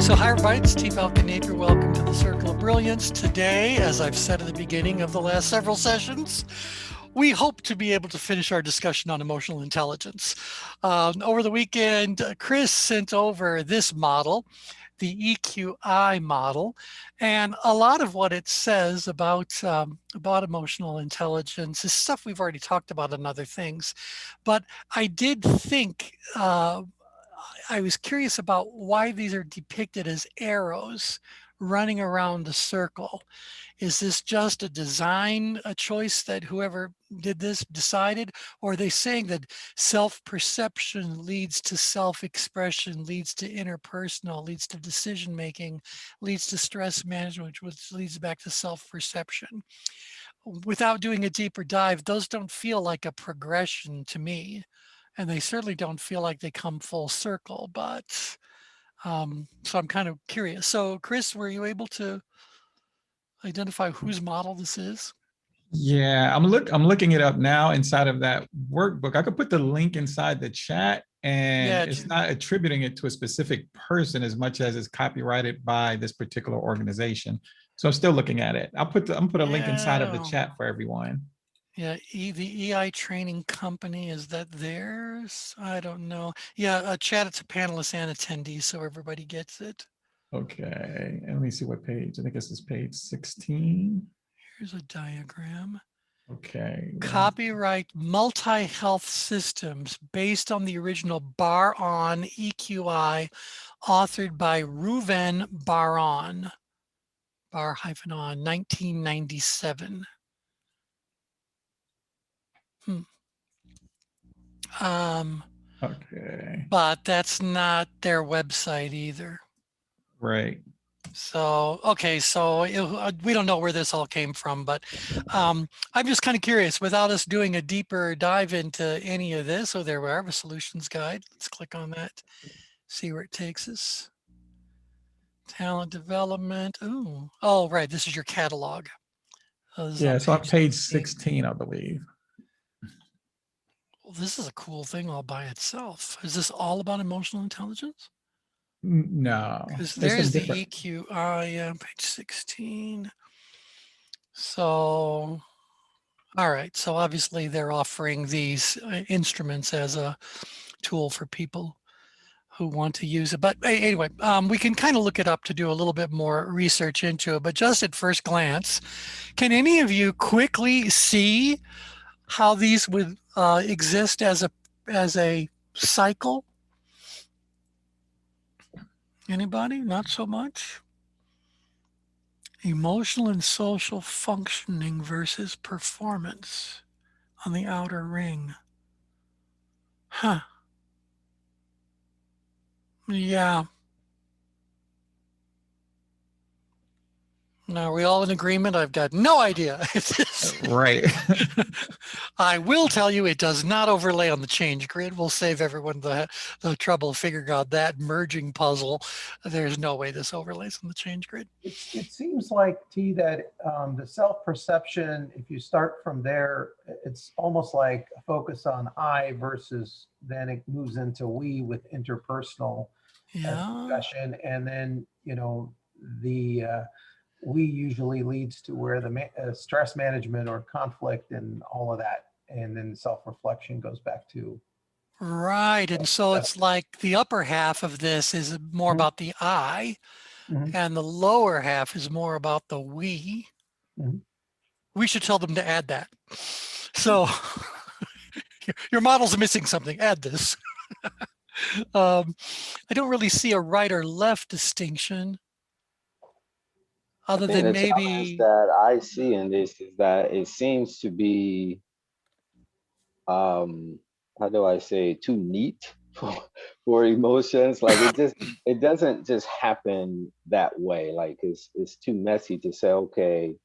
So hi everybody, it's T. Falcon Napier. Welcome to the Circle of Brilliance. Today, as I've said at the beginning of the last several sessions, we hope to be able to finish our discussion on emotional intelligence. Over the weekend, Chris sent over this model, the EQI model, and a lot of what it says about emotional intelligence is stuff we've already talked about in other things. But I did think I was curious about why these are depicted as arrows running around the circle. Is this just a design, a choice that whoever did this decided? Or are they saying that self-perception leads to self-expression, leads to interpersonal, leads to decision-making, leads to stress management, which leads back to self-perception? Without doing a deeper dive, those don't feel like a progression to me. And they certainly don't feel like they come full circle, but so I'm kind of curious. So Chris, were you able to identify whose model this is? Yeah, I'm looking it up now inside of that workbook. I could put the link inside the chat, and Yeah, it's not attributing it to a specific person as much as it's copyrighted by this particular organization. So I'm still looking at it. I'm put a link inside of the yeah, chat for everyone. yeah. The EI Training Company, is that theirs? I don't know. Yeah, chat it to panelists and attendees so everybody gets it. Okay, and let me see what page. I think this is page 16. Here's a diagram. Okay. Copyright Multi-Health Systems based on the original Bar-On EQI authored by Reuven Bar-On, Bar-On, 1997. Okay. But that's not their website either. Right. So, okay, so we don't know where this all came from, but I'm just kind of curious, without us doing a deeper dive into any of this. So there we are, a solutions guide. Let's click on that, see where it takes us. Talent development. Ooh, oh, right, this is your catalog. Oh, this is Yeah, on so on page page 16. 16, I believe. Well, this is a cool thing all by itself. Is this all about emotional intelligence? No, Because it's in there's the different. EQI, yeah, page 16. So, all right. So obviously they're offering these instruments as a tool for people who want to use it. But anyway, we can kind of look it up to do a little bit more research into it. But just at first glance, can any of you quickly see how these would exist as a cycle? Anybody? Not so much. Emotional and social functioning versus performance on the outer ring. Huh. Yeah. Now, are we all in agreement? I've got no idea. Right. I will tell you it does not overlay on the ChangeGrid. We'll save everyone the trouble of figuring out that merging puzzle. There's no way this overlays on the ChangeGrid. It seems like, T, that the self-perception, if you start from there, it's almost like a focus on I versus then it moves into we with interpersonal discussion. And then, the we usually leads to where the stress management or conflict and all of that. And then self-reflection goes back to. Right. And so it's like the upper half of this is more about the I, and the lower half is more about the we. We should tell them to add that. So your model's missing something. Add this. I don't really see a right or left distinction other than the maybe challenge that I see in this is that it seems to be, how do I say, too neat for emotions. Like it doesn't just happen that way. Like it's too messy to say, okay,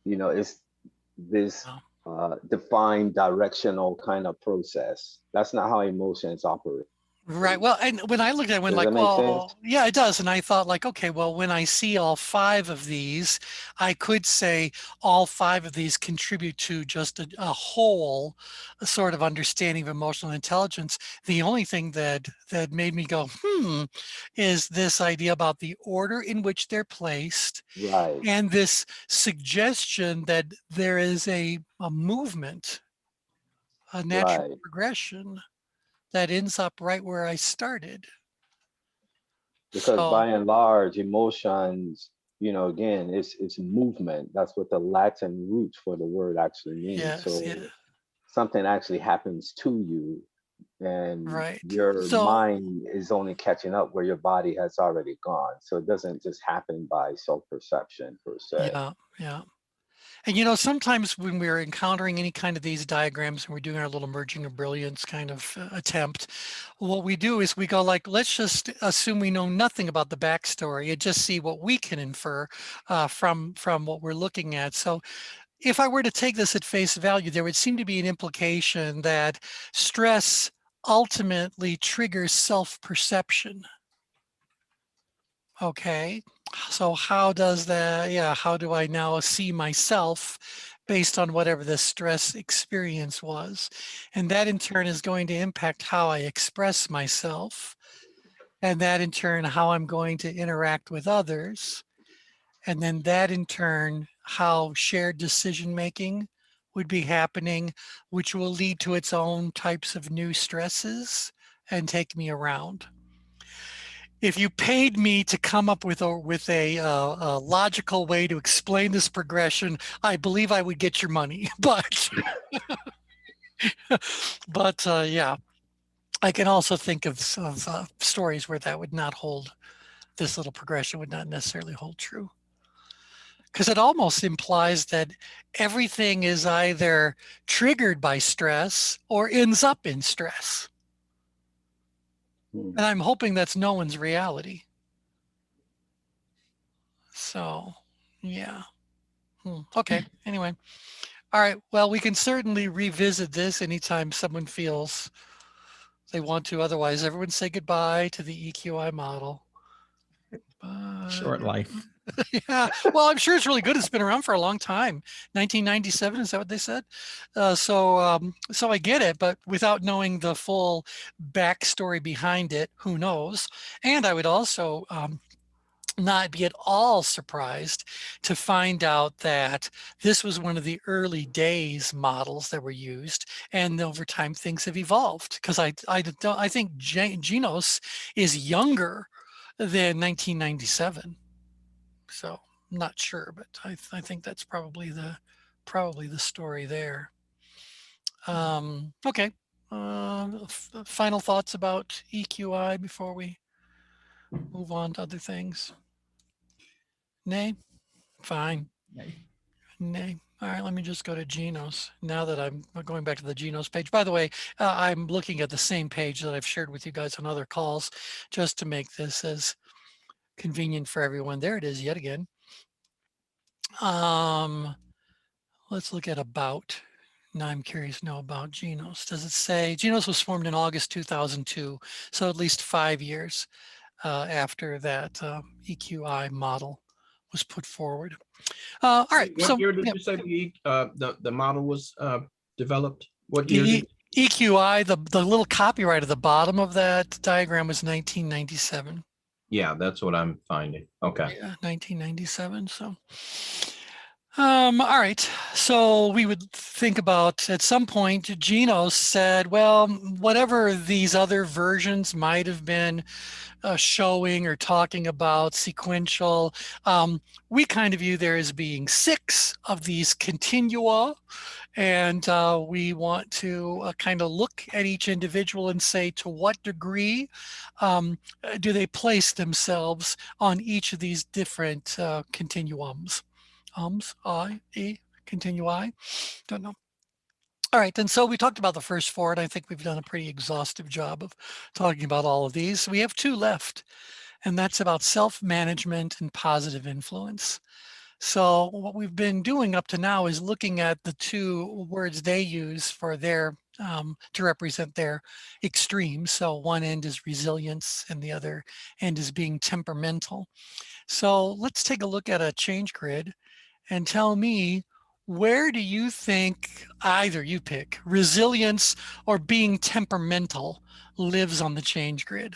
it's this defined directional kind of process. That's not how emotions operate. Right. Well, and when I looked at it, I went Does that like, make sense? well, yeah, it does. And I thought like, okay, well, when I see all five of these, I could say all five of these contribute to just a whole sort of understanding of emotional intelligence. The only thing that made me go, is this idea about the order in which they're placed Right, and this suggestion that there is a movement, a natural right. progression that ends up right where I started. Because So by and large, emotions, again, it's movement. That's what the Latin root for the word actually means. yes, So yeah, something actually happens to you, and right. your So mind is only catching up where your body has already gone. So it doesn't just happen by self-perception per se. yeah, yeah. And sometimes when we're encountering any kind of these diagrams and we're doing our little merging of brilliance kind of attempt, what we do is we go like, let's just assume we know nothing about the backstory and just see what we can infer from what we're looking at. So if I were to take this at face value, there would seem to be an implication that stress ultimately triggers self-perception. Okay, so how does that, yeah, how do I now see myself based on whatever the stress experience was? And that in turn is going to impact how I express myself. And that in turn, how I'm going to interact with others. And then that in turn, how shared decision making would be happening, which will lead to its own types of new stresses and take me around. If you paid me to come up with a logical way to explain this progression, I believe I would get your money. But yeah, I can also think of stories where that would not hold. This little progression would not necessarily hold true because it almost implies that everything is either triggered by stress or ends up in stress. Hmm. And I'm hoping that's no one's reality. So, yeah. Okay. Anyway. All right. Well, we can certainly revisit this anytime someone feels they want to. Otherwise, everyone say goodbye to the EQI model. Short life. Yeah. Well, I'm sure it's really good. It's been around for a long time. 1997, is that what they said? So I get it, but without knowing the full backstory behind it, who knows? And I would also not be at all surprised to find out that this was one of the early days models that were used, and over time things have evolved. Because I think Genos is younger than 1997, so I'm not sure, but I think that's probably the story there. Okay. Final thoughts about EQI before we move on to other things? Nay? Fine. Nay. All right, let me just go to Genos. Now that I'm going back to the Genos page. By the way, I'm looking at the same page that I've shared with you guys on other calls, just to make this as convenient for everyone. There it is yet again. Let's look at about. Now I'm curious to know about Genos. Does it say Genos was formed in August 2002, so at least 5 years after that EQI model was put forward. All right, What so year did yeah, you say the model was developed? What year? the EQI, the little copyright at the bottom of that diagram was 1997. Yeah, that's what I'm finding. Okay. Yeah, 1997. So, all right. So we would think about at some point, Genos said, well, whatever these other versions might have been showing or talking about sequential, we kind of view there as being 6 of these continua. And we want to kind of look at each individual and say to what degree do they place themselves on each of these different continuums. Continui, don't know. All right, and so we talked about the first 4, and I think we've done a pretty exhaustive job of talking about all of these. We have 2 left, and that's about self-management and positive influence. So what we've been doing up to now is looking at the 2 words they use for their to represent their extremes. So one end is resilience and the other end is being temperamental. So let's take a look at a change grid and tell me, where do you think, either you pick, resilience or being temperamental lives on the change grid?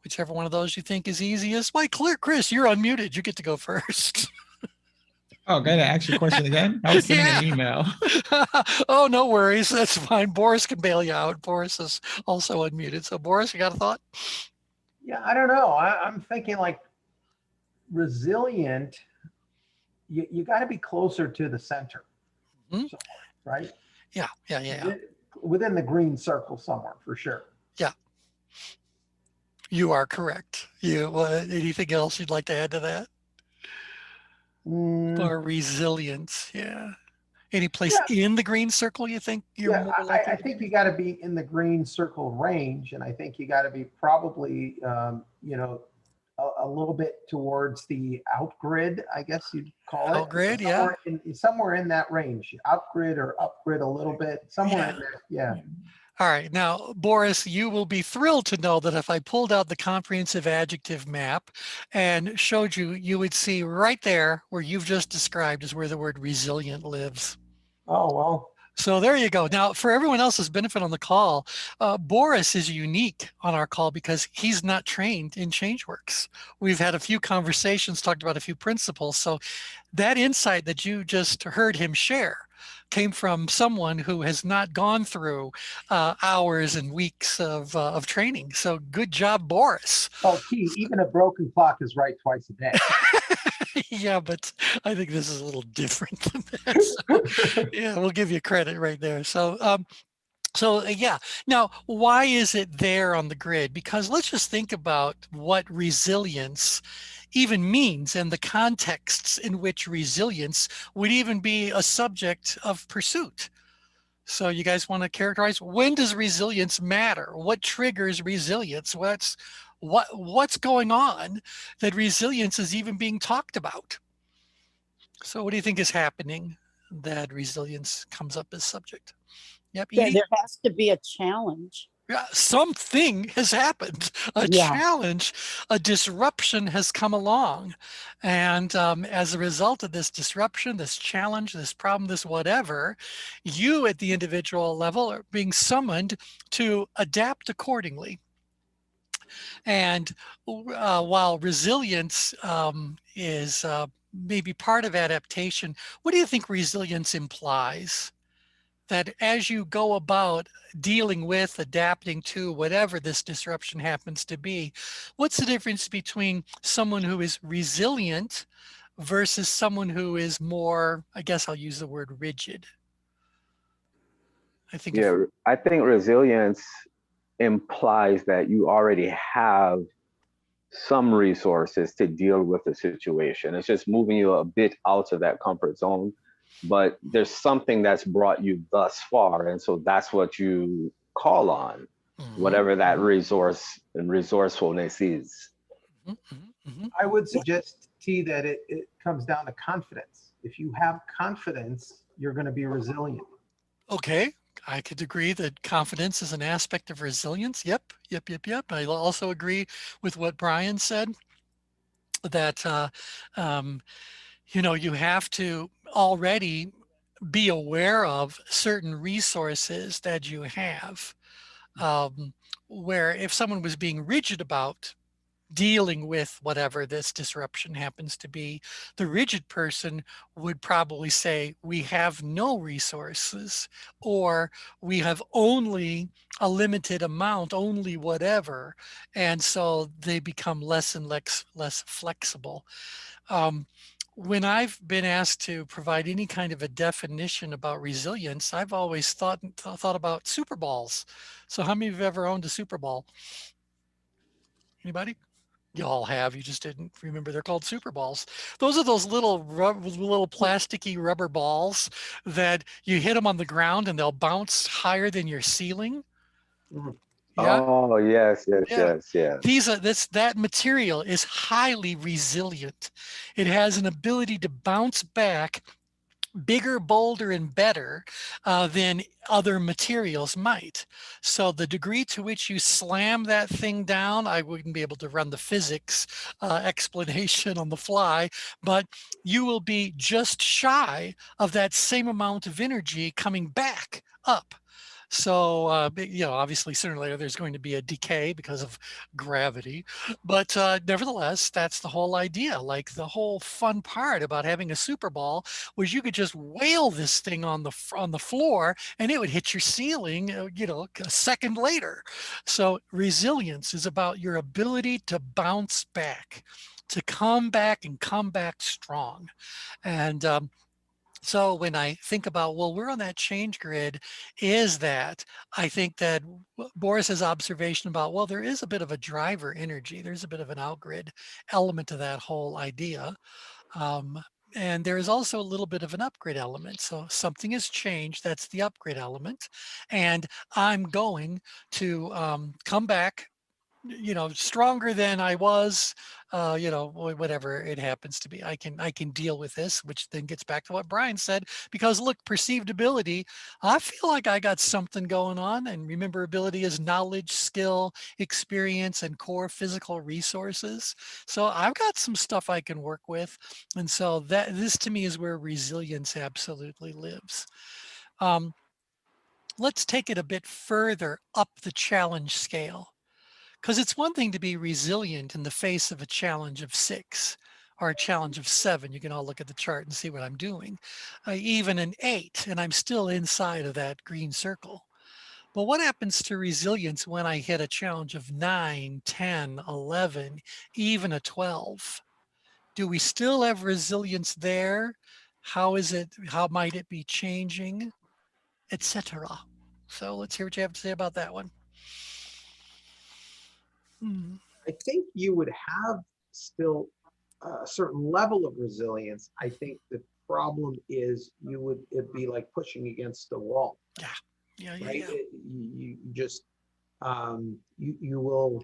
Whichever one of those you think is easiest. Why, clear, Chris, you're unmuted. You get to go first. Oh, gotta ask your question again. I was sending an email. Oh, no worries. That's fine. Boris can bail you out. Boris is also unmuted. So Boris, you got a thought? Yeah, I don't know. I'm thinking like resilient, you got to be closer to the center, Mhm. right? Yeah. Within the green circle somewhere, for sure. You are correct. Anything else you'd like to add to that? Mm, Or resilience, yeah. Any place Yeah. in the green circle you think you're Yeah, more likely I to think be? you got to be in the green circle range, and I think you got to be probably, a little bit towards the out grid, I guess you'd call it. Outgrid, yeah. Somewhere in that range, out grid or up grid a little bit, somewhere Yeah. in there. Yeah. All right. Now, Boris, you will be thrilled to know that if I pulled out the comprehensive adjective map and showed you, you would see right there where you've just described is where the word resilient lives. Oh, well. So there you go. Now, for everyone else's benefit on the call, Boris is unique on our call because he's not trained in ChangeWorks. We've had a few conversations, talked about a few principles. So that insight that you just heard him share came from someone who has not gone through hours and weeks of training. So good job, Boris. Oh, T, even a broken clock is right twice a day. Yeah, but I think this is a little different than that. So, yeah, we'll give you credit right there. So yeah, now why is it there on the grid? Because let's just think about what resilience even means and the contexts in which resilience would even be a subject of pursuit. So you guys want to characterize, when does resilience matter? What triggers resilience? What's going on that resilience is even being talked about? So what do you think is happening that resilience comes up as subject? Yep, Edie? There has to be a challenge. Yeah, something has happened, a Yeah. challenge, a disruption has come along. And as a result of this disruption, this challenge, this problem, this whatever, you at the individual level are being summoned to adapt accordingly. And while resilience is maybe part of adaptation, what do you think resilience implies? That as you go about dealing with, adapting to whatever this disruption happens to be, what's the difference between someone who is resilient versus someone who is more, I guess I'll use the word rigid? I think Yeah, I think resilience implies that you already have some resources to deal with the situation. It's just moving you a bit out of that comfort zone, but there's something that's brought you thus far. And so that's what you call on, whatever that resource and resourcefulness is. I would suggest, T, that it comes down to confidence. If you have confidence, you're going to be resilient. Okay, I could agree that confidence is an aspect of resilience. Yep. I also agree with what Brian said, that you have to already be aware of certain resources that you have. Where if someone was being rigid about dealing with whatever this disruption happens to be, the rigid person would probably say, we have no resources, or we have only a limited amount, only whatever. And so they become less and less flexible. When I've been asked to provide any kind of a definition about resilience, I've always thought about Super Balls. So how many of you have ever owned a Super Ball? Anybody? You all have, you just didn't remember they're called Super Balls. Those are those little plasticky rubber balls that you hit them on the ground and they'll bounce higher than your ceiling. Yeah. Oh, yes. That material is highly resilient. It has an ability to bounce back bigger, bolder, and better than other materials might. So the degree to which you slam that thing down, I wouldn't be able to run the physics explanation on the fly, but you will be just shy of that same amount of energy coming back up. So, obviously sooner or later there's going to be a decay because of gravity, but nevertheless, that's the whole idea. Like the whole fun part about having a Super Ball was you could just whale this thing on the floor and it would hit your ceiling, a second later. So resilience is about your ability to bounce back, to come back and come back strong. And so when I think about, well, we're on that change grid, is that I think that Boris's observation about, well, there is a bit of a driver energy. There's a bit of an outgrid element to that whole idea. And there is also a little bit of an upgrade element. So something has changed. That's the upgrade element. And I'm going to come back stronger than I was, whatever it happens to be. I can deal with this, which then gets back to what Brian said, because look, perceived ability, I feel like I got something going on. And remember, ability is knowledge, skill, experience, and core physical resources. So I've got some stuff I can work with. And so this to me is where resilience absolutely lives. Let's take it a bit further up the challenge scale. Because it's one thing to be resilient in the face of a challenge of 6 or a challenge of 7. You can all look at the chart and see what I'm doing. Even an 8, and I'm still inside of that green circle. But what happens to resilience when I hit a challenge of 9, 10, 11, even a 12? Do we still have resilience there? How might it be changing, etc.? So let's hear what you have to say about that one. I think you would have still a certain level of resilience. I think the problem is it'd be like pushing against the wall. Yeah. Right? You just, you will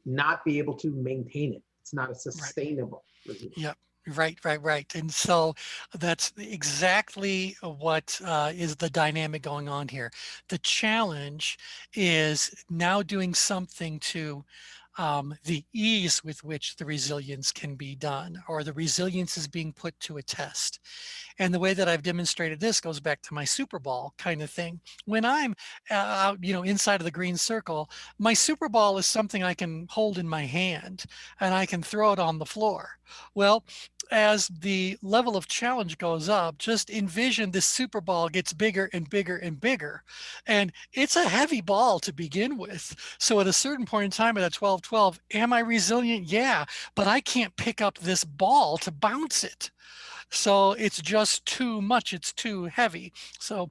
not be able to maintain it. It's not a sustainable resilience. Yeah. Right. And so that's exactly what is the dynamic going on here. The challenge is now doing something to the ease with which the resilience can be done, or the resilience is being put to a test. And the way that I've demonstrated this goes back to my Super Ball kind of thing. When I'm out, inside of the green circle, my Super Ball is something I can hold in my hand and I can throw it on the floor. Well, as the level of challenge goes up, just envision this Super Ball gets bigger and bigger and bigger. And it's a heavy ball to begin with. So at a certain point in time at a 12-12, am I resilient? Yeah, but I can't pick up this ball to bounce it. So it's just too much. It's too heavy. So,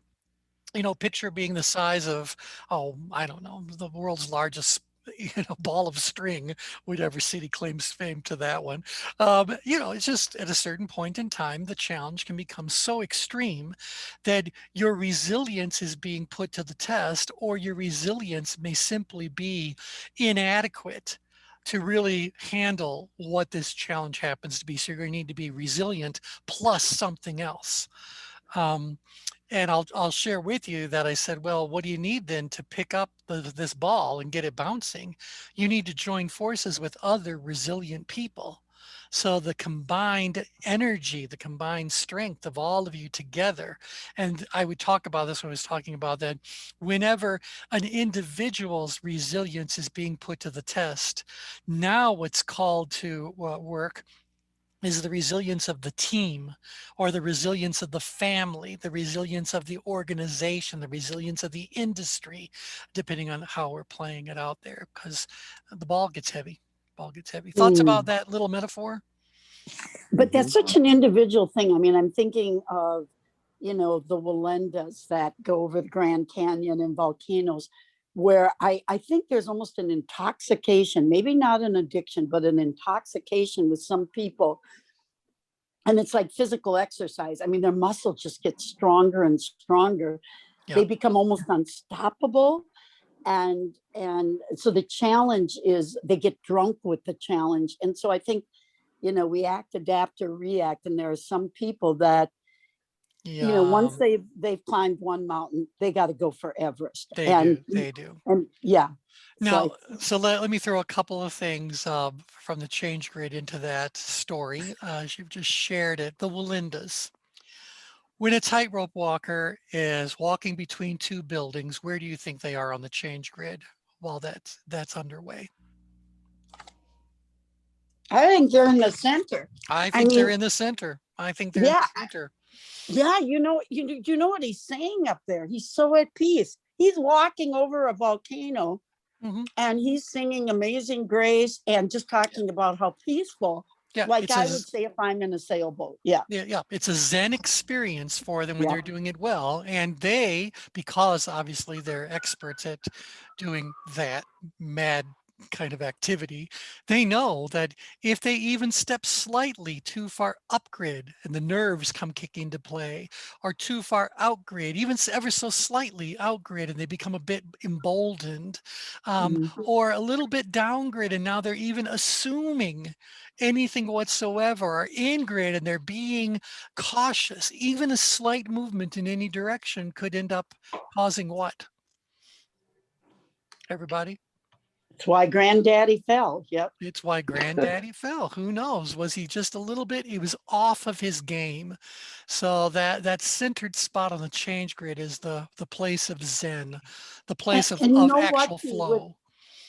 picture being the size of, I don't know, the world's largest ball of string, whatever city claims fame to that one. It's just at a certain point in time, the challenge can become so extreme that your resilience is being put to the test, or your resilience may simply be inadequate to really handle what this challenge happens to be. So you're going to need to be resilient plus something else. And I'll share with you that I said, well, what do you need then to pick up this ball and get it bouncing? You need to join forces with other resilient people. So the combined energy, the combined strength of all of you together. And I would talk about this when I was talking about that whenever an individual's resilience is being put to the test, now what's called to work is the resilience of the team, or the resilience of the family, the resilience of the organization, the resilience of the industry, depending on how we're playing it out there, because the ball gets heavy. Thoughts about that little metaphor? But that's such an individual thing. I mean, I'm thinking of, the Wallendas that go over the Grand Canyon and volcanoes, where I think there's almost an intoxication, maybe not an addiction, but an intoxication with some people. And it's like physical exercise. I mean, their muscles just get stronger and stronger. Yeah. They become almost unstoppable. And so the challenge is they get drunk with the challenge. And so I think, we act, adapt, or react. And there are some people that you know, once Yeah, they've climbed one mountain, they got to go for Everest. they And do. They do. and yeah, so I, Now, so let me throw a couple of things from the change grid into that story. As you've just shared it, the Wallendas. When a tightrope walker is walking between two buildings, where do you think they are on the change grid while that's underway? I think they're in the center. I I think they're mean, in the center. I think they're in yeah, the center. yeah, you know what he's saying up there? He's so at peace. He's walking over a volcano Mhm. and he's singing Amazing Grace and just talking about how peaceful, Yeah, like it's I would say if I'm in a sailboat. Yeah. yeah, it's a Zen experience for them when Yeah. they're doing it well. And they, because obviously they're experts at doing that mad kind of activity, they know that if they even step slightly too far up grid and the nerves come kicking into play, or too far out grid, even ever so slightly out grid, and they become a bit emboldened, Mhm. or a little bit down grid, and now they're even assuming anything whatsoever, or in grid, and they're being cautious. Even a slight movement in any direction could end up causing what? Everybody? That's why Granddaddy fell. Yep. It's why Granddaddy fell. Who knows? Was he just a little bit? He was off of his game. So that centered spot on the change grid is the place of Zen, the place And you of know what? actual Too, flow.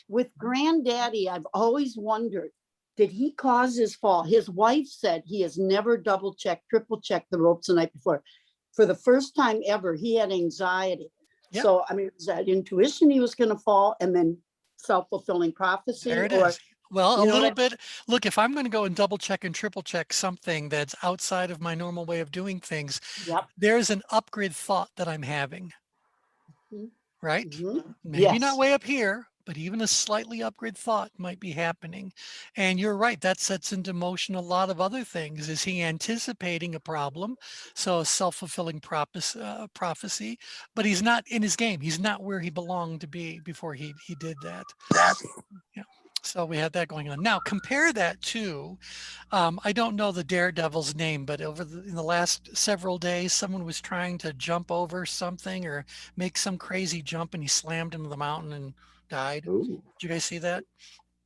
with Granddaddy, I've always wondered, did he cause his fall? His wife said he has never double checked, triple checked the ropes the night before. For the first time ever, he had anxiety. Yep. So, I mean, was that intuition he was going to fall and then self-fulfilling prophecy? There it Or, is. Well, a you know little what bit. Look, if I'm going to go and double check and triple check something that's outside of my normal way of doing things, Yep. there's an upgrade thought that I'm having, Mhm. right? Mhm. Maybe not Yes. way up here, but even a slightly upgrade thought might be happening. And you're right, that sets into motion a lot of other things. Is he anticipating a problem? So a self-fulfilling prophecy, but he's not in his game. He's not where he belonged to be before he did that. Yeah. So we had that going on. Now compare that to, I don't know the daredevil's name, but in the last several days, someone was trying to jump over something or make some crazy jump, and he slammed into the mountain and died. Ooh, Did you guys see that?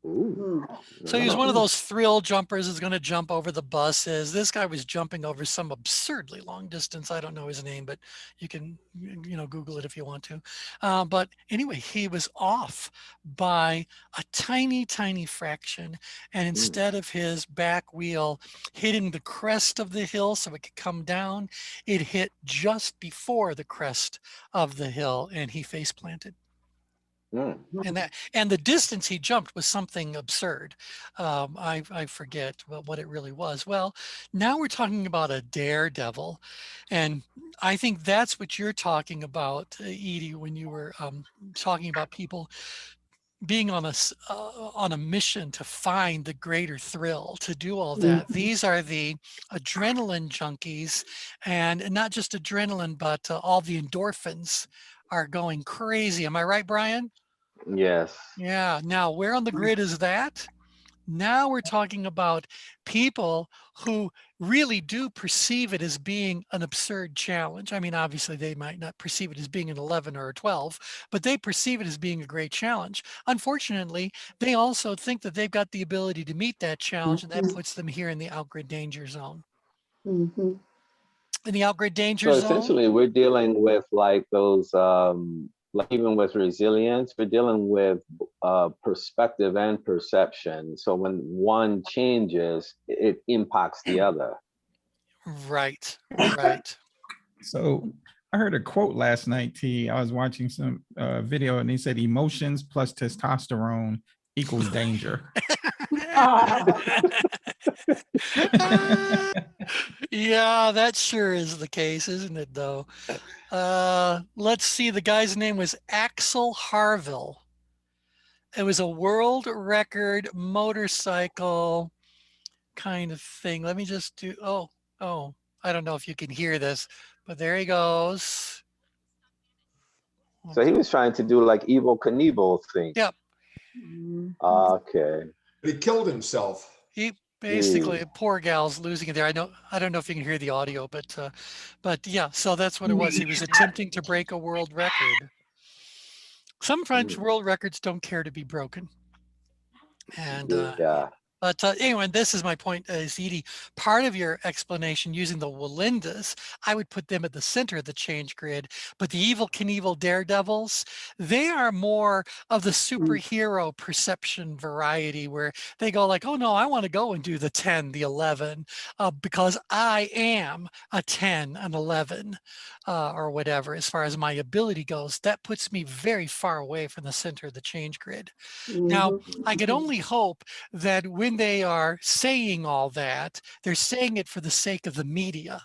ooh, Hmm. So he was one of no. those thrill jumpers who's going to jump over the buses. This guy was jumping over some absurdly long distance. I don't know his name, but you can, Google it if you want to. But anyway, he was off by a tiny, tiny fraction. And instead of his back wheel hitting the crest of the hill so it could come down, it hit just before the crest of the hill, and he face planted. Mm. And the distance he jumped was something absurd. I forget what it really was. Well, now we're talking about a daredevil, and I think that's what you're talking about, Edie, when you were talking about people being on a mission to find the greater thrill, to do all that. Mhm. These are the adrenaline junkies, and not just adrenaline, but all the endorphins are going crazy. Am I right, Brian? Yes. Yeah. Now, where on the grid is that? Now we're talking about people who really do perceive it as being an absurd challenge. I mean, obviously, they might not perceive it as being an 11 or a 12, but they perceive it as being a great challenge. Unfortunately, they also think that they've got the ability to meet that challenge, and that puts them here in the outgrid danger zone. Mhm. In the outgrid danger So zone, essentially, we're dealing with like those, like even with resilience, we're dealing with perspective and perception. So when one changes, it impacts the other. right, right. So I heard a quote last night, T. I was watching some video and they said emotions plus testosterone equals danger. Yeah, that sure is the case, isn't it, though? Let's see. The guy's name was Axel Harville. It was a world record motorcycle kind of thing. Let me just do, oh, I don't know if you can hear this, but there he goes. So he was trying to do like Evil Knievel thing. Yep. Mhm. Okay. He killed himself. He basically poor gal's losing it there. I don't know if you can hear the audio, but yeah, so that's what it was. He was attempting to break a world record. Some French world records don't care to be broken. And Yeah. but anyway, this is my point, Edie. Part of your explanation using the Walindas, I would put them at the center of the change grid. But the Evil Knievel Daredevils, they are more of the superhero perception variety where they go like, oh no, I want to go and do the 10, the 11, because I am a 10, an 11, or whatever, as far as my ability goes. That puts me very far away from the center of the change grid. Now, I could only hope that when they are saying all that, they're saying it for the sake of the media.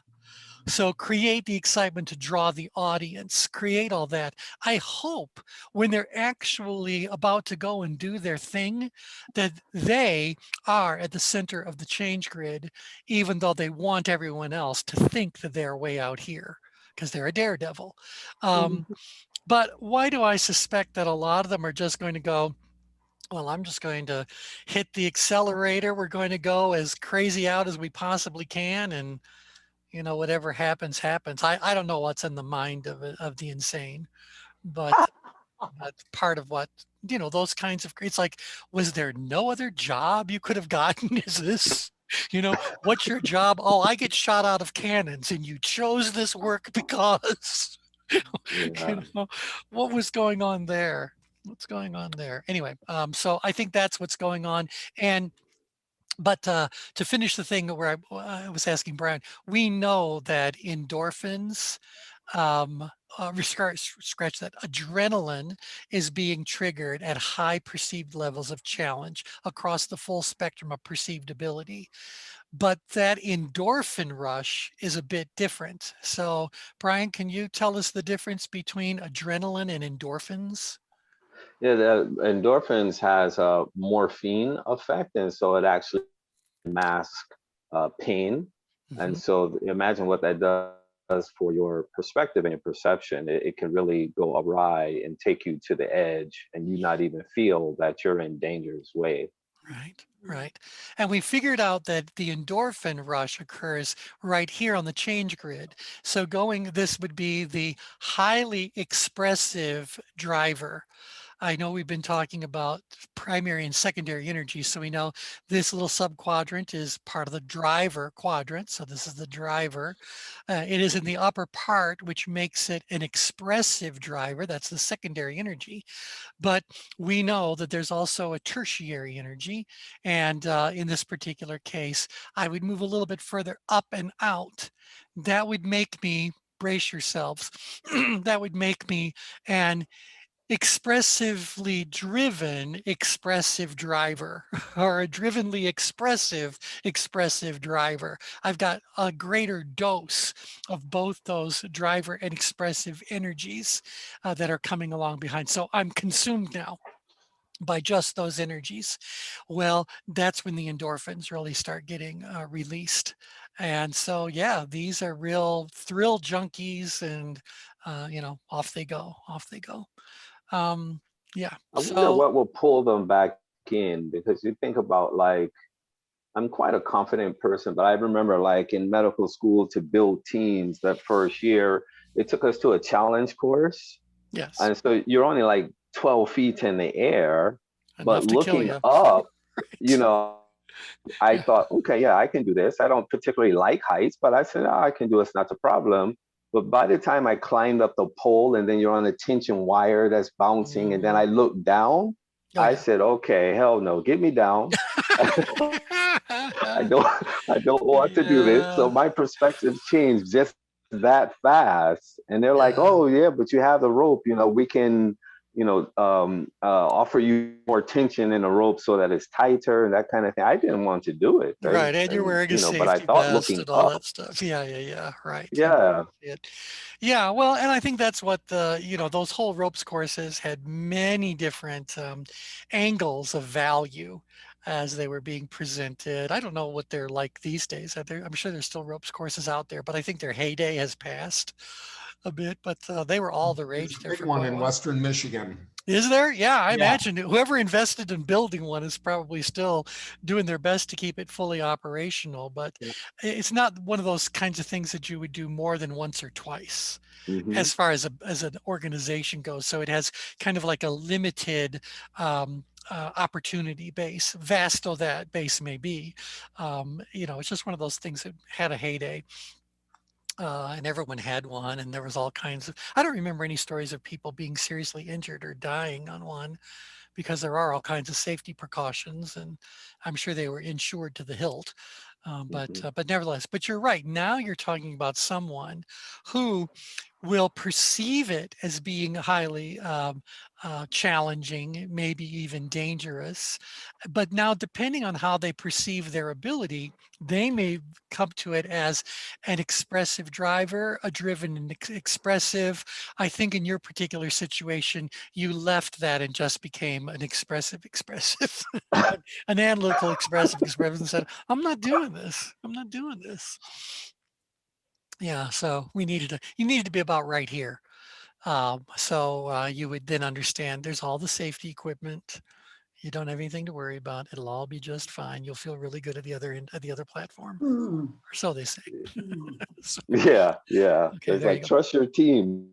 So create the excitement to draw the audience, create all that. I hope when they're actually about to go and do their thing, that they are at the center of the change grid, even though they want everyone else to think that they're way out here because they're a daredevil. But why do I suspect that a lot of them are just going to go, well, I'm just going to hit the accelerator. We're going to go as crazy out as we possibly can. And, you know, whatever happens, happens. I don't know what's in the mind of the insane, but that's part of what, you know, those kinds of, it's like, was there no other job you could have gotten? Is this, you know, what's your job? Oh, I get shot out of cannons and you chose this work because, Yeah. you know, what was going on there? What's going on there? Anyway, so I think that's what's going on. But to finish the thing where I was asking Brian, we know that endorphins, scratch that, adrenaline is being triggered at high perceived levels of challenge across the full spectrum of perceived ability. But that endorphin rush is a bit different. So Brian, can you tell us the difference between adrenaline and endorphins? Yeah, the endorphins has a morphine effect, and so it actually masks pain. And Mhm. so imagine what that does for your perspective and your perception. It can really go awry and take you to the edge, and you not even feel that you're in danger's way. Right, right. And we figured out that the endorphin rush occurs right here on the change grid. So this would be the highly expressive driver. I know we've been talking about primary and secondary energy. So we know this little subquadrant is part of the driver quadrant. So this is the driver. It is in the upper part, which makes it an expressive driver. That's the secondary energy. But we know that there's also a tertiary energy. And in this particular case, I would move a little bit further up and out. That would make me, brace yourselves, that would make me an expressively driven expressive driver or a drivenly expressive driver. I've got a greater dose of both those driver and expressive energies that are coming along behind. So I'm consumed now by just those energies. Well, that's when the endorphins really start getting released. And so, yeah, these are real thrill junkies and, you know, off they go, off they go. Yeah, I wonder so what will pull them back in, because you think about, like, I'm quite a confident person, but I remember, like, in medical school, to build teams that first year, it took us to a challenge course. yes, And so you're only like 12 feet in the air, but enough to kill looking you. up, you Right. know, I Yeah. thought, okay, yeah, I can do this. I don't particularly like heights, but I said, oh, I can do it. It's not a problem. But by the time I climbed up the pole, and then you're on a tension wire that's bouncing, and then I Mhm. looked down, Oh, I yeah. said, okay, hell no, get me down. I don't I don't want to do this. So Yeah, my perspective changed just that fast. And they're like, yeah. oh yeah, but you have the rope, we can, offer you more tension in the rope so that it's tighter and that kind of thing. I didn't want to do it. Right, and you're And wearing a but I safety thought vest looking and all up, that stuff. Yeah, yeah, yeah, right. You yeah, see it. Yeah, well, and I think that's what those whole ropes courses had many different angles of value as they were being presented. I don't know what they're like these days. I'm sure there's still ropes courses out there, but I think their heyday has passed a bit. But they were all the There's rage a there big for one quite a in while. Western Michigan. Is there? Yeah, I Yeah. imagine whoever invested in building one is probably still doing their best to keep it fully operational, but Yeah. it's not one of those kinds of things that you would do more than once or twice Mhm. as far as an organization goes. So it has kind of like a limited opportunity base, vast though that base may be. It's just one of those things that had a heyday. And everyone had one, and there was all kinds of, I don't remember any stories of people being seriously injured or dying on one, because there are all kinds of safety precautions, and I'm sure they were insured to the hilt. But nevertheless, but you're right. Now you're talking about someone who will perceive it as being highly challenging, maybe even dangerous. But now, depending on how they perceive their ability, they may come to it as an expressive driver, a driven and expressive. I think in your particular situation, you left that and just became an expressive, an analytical, expressive, and said, I'm not doing this. I'm not doing this. Yeah, so you needed to be about right here. So you would then understand there's all the safety equipment. You don't have anything to worry about. It'll all be just fine. You'll feel really good at the other end, at the other platform, Hmm. or so they say. So, Yeah, yeah. okay, It's there you like go. trust your team.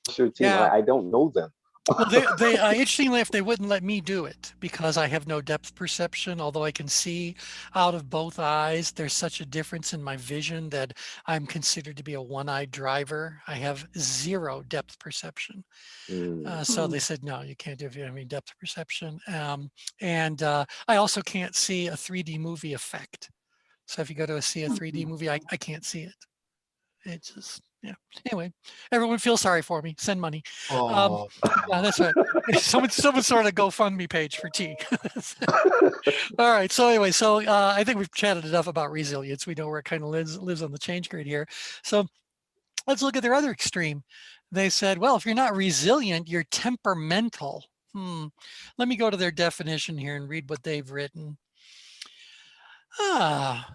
Trust your team. Yeah. I don't know them. Well, they interestingly, if they wouldn't let me do it because I have no depth perception, although I can see out of both eyes, there's such a difference in my vision that I'm considered to be a one-eyed driver. I have zero depth perception. Mm. So they said, no, you can't do it if you don't have any depth perception. And I also can't see a 3D movie effect. So if you go to see a 3D movie, I can't see it. It's just, yeah. Anyway, everyone feel sorry for me. Send money. Oh, Yeah, that's right. Someone sort of GoFundMe page for tea. All right. So anyway, I think we've chatted enough about resilience. We know where it kind of lives on the change grid here. So let's look at their other extreme. They said, well, if you're not resilient, you're temperamental. Let me go to their definition here and read what they've written.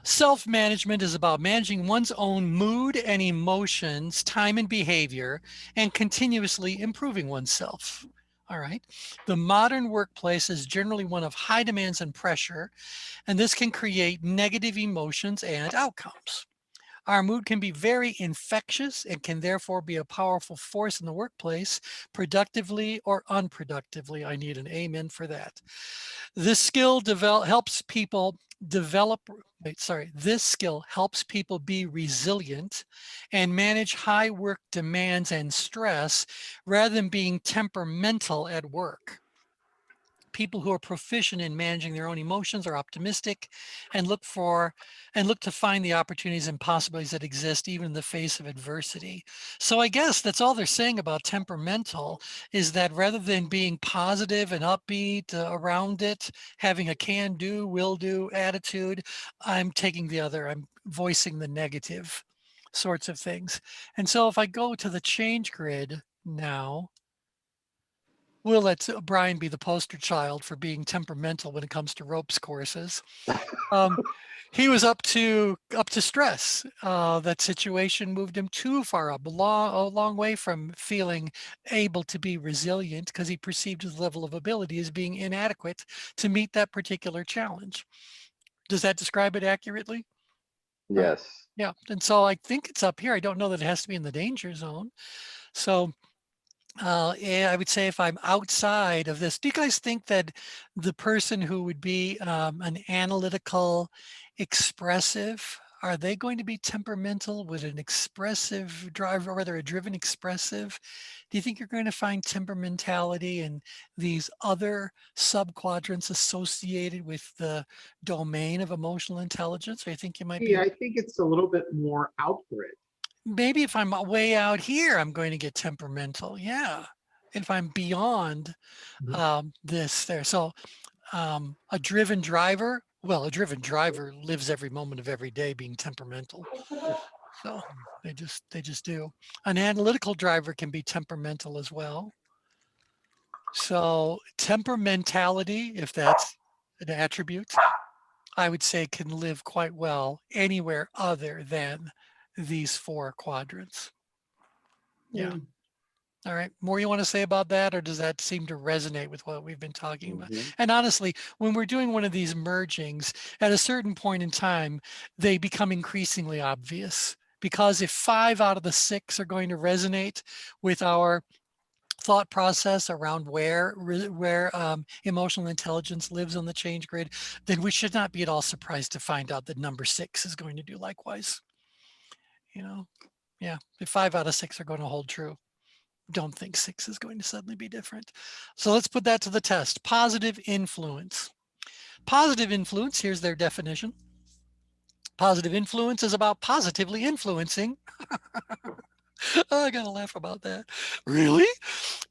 Self-management is about managing one's own mood and emotions, time and behavior, and continuously improving oneself. All right. The modern workplace is generally one of high demands and pressure, and this can create negative emotions and outcomes. Our mood can be very infectious and can therefore be a powerful force in the workplace, productively or unproductively. I need an amen for that. This skill helps people this skill helps people be resilient and manage high work demands and stress rather than being temperamental at work. People who are proficient in managing their own emotions are optimistic and look to find the opportunities and possibilities that exist even in the face of adversity. So I guess that's all they're saying about temperamental, is that rather than being positive and upbeat around it, having a can do, will do attitude, I'm voicing the negative sorts of things. And so if I go to the change grid now, we'll let Brian be the poster child for being temperamental when it comes to ropes courses. He was up to stress. That situation moved him too far up, a long way from feeling able to be resilient, because he perceived his level of ability as being inadequate to meet that particular challenge. Does that describe it accurately? Right. Yes. Yeah. And so I think it's up here. I don't know that it has to be in the danger zone. So yeah, I would say if I'm outside of this, do you guys think that the person who would be an analytical, expressive, are they going to be temperamental with an expressive drive, or rather a driven expressive? Do you think you're going to find temperamentality in these other subquadrants associated with the domain of emotional intelligence? Or you think you might be, Yeah, I think it's a little bit more outgrid. maybe if I'm way out here, I'm going to get temperamental. Yeah. If I'm beyond this there. So a driven driver, well, a driven driver lives every moment of every day being temperamental. So they just do. An analytical driver can be temperamental as well. So temperamentality, if that's an attribute, I would say can live quite well anywhere other than these four quadrants. Yeah. All right. More you want to say about that, or does that seem to resonate with what we've been talking about? Mhm. And honestly, when we're doing one of these mergings, at a certain point in time, they become increasingly obvious. Because if 5 out of the 6 are going to resonate with our thought process around where emotional intelligence lives on the change grid, then we should not be at all surprised to find out that number 6 is going to do likewise. You know, yeah, if 5 out of 6 are going to hold true, don't think 6 is going to suddenly be different. So let's put that to the test. Positive influence. Positive influence, here's their definition. Positive influence is about positively influencing. Oh, I gotta laugh about that. Really?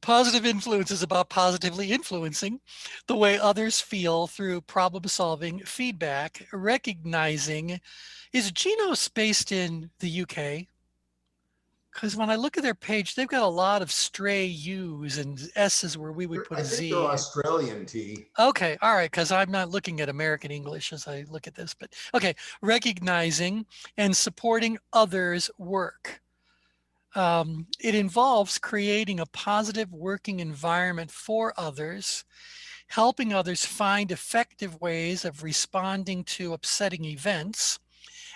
Positive influence is about positively influencing the way others feel through problem solving, feedback, recognizing. Is Genos based in the UK? Because when I look at their page, they've got a lot of stray U's and S's where we would put I a think they're Z. Australian, T. Okay, all right, because I'm not looking at American English as I look at this, but okay, recognizing and supporting others' work. It involves creating a positive working environment for others, helping others find effective ways of responding to upsetting events,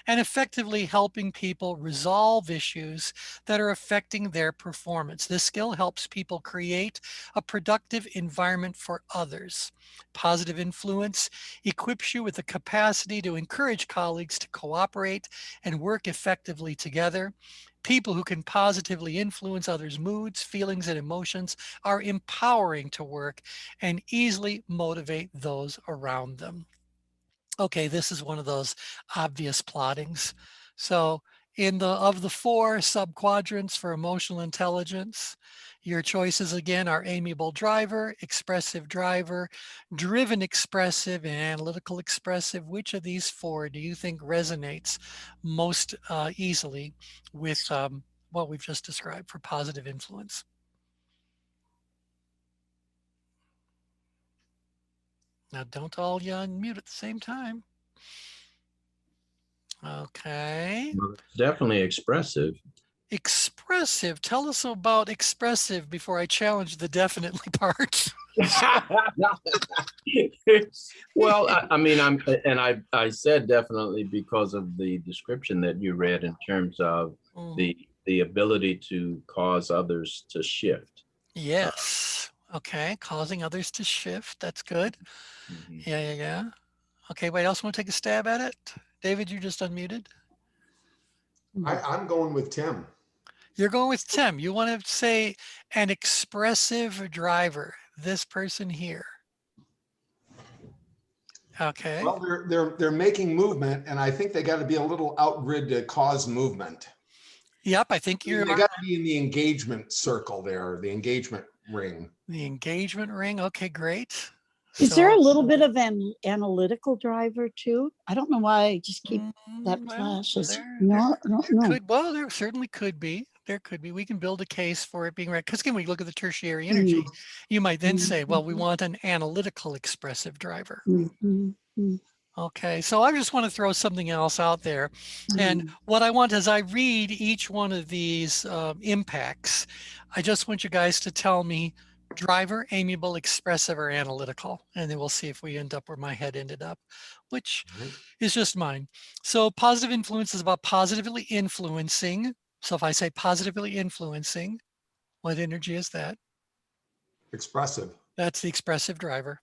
and effectively helping people resolve issues that are affecting their performance. This skill helps people create a productive environment for others. Positive influence equips you with the capacity to encourage colleagues to cooperate and work effectively together. People who can positively influence others' moods, feelings, and emotions are empowering to work and easily motivate those around them. Okay, this is one of those obvious plottings. So of the 4 subquadrants for emotional intelligence, your choices again are amiable driver, expressive driver, driven expressive, and analytical expressive. Which of these 4 do you think resonates most easily with what we've just described for positive influence? Now, don't all you unmute at the same time. Okay. Well, it's definitely expressive. Expressive. Tell us about expressive before I challenge the definitely part. Well, I mean, I said definitely because of the description that you read in terms of the ability to cause others to shift. Yes. Okay. Causing others to shift. That's good. Mhm. Yeah. Okay. Wait, else want to take a stab at it? David, you just unmuted. I'm going with Tim. You're going with Tim. You want to say an expressive driver, this person here. Okay. Well, they're making movement, and I think they got to be a little outgrid to cause movement. Yep. I think They you're got to be in the engagement circle there, the engagement ring. the engagement ring. Okay, great. Is there a little bit of an analytical driver too? I don't know why I just keep that well, flashes. there No, I don't know. there certainly could be. There could be. We can build a case for it being right. Because again, we look at the tertiary energy. You might then say, well, we want an analytical expressive driver. Okay, so I just want to throw something else out there. And what I want as I read each one of these impacts, I just want you guys to tell me driver, amiable, expressive, or analytical. And then we'll see if we end up where my head ended up, which is just mine. So positive influence is about positively influencing. So if I say positively influencing, what energy is that? Expressive. That's the expressive driver.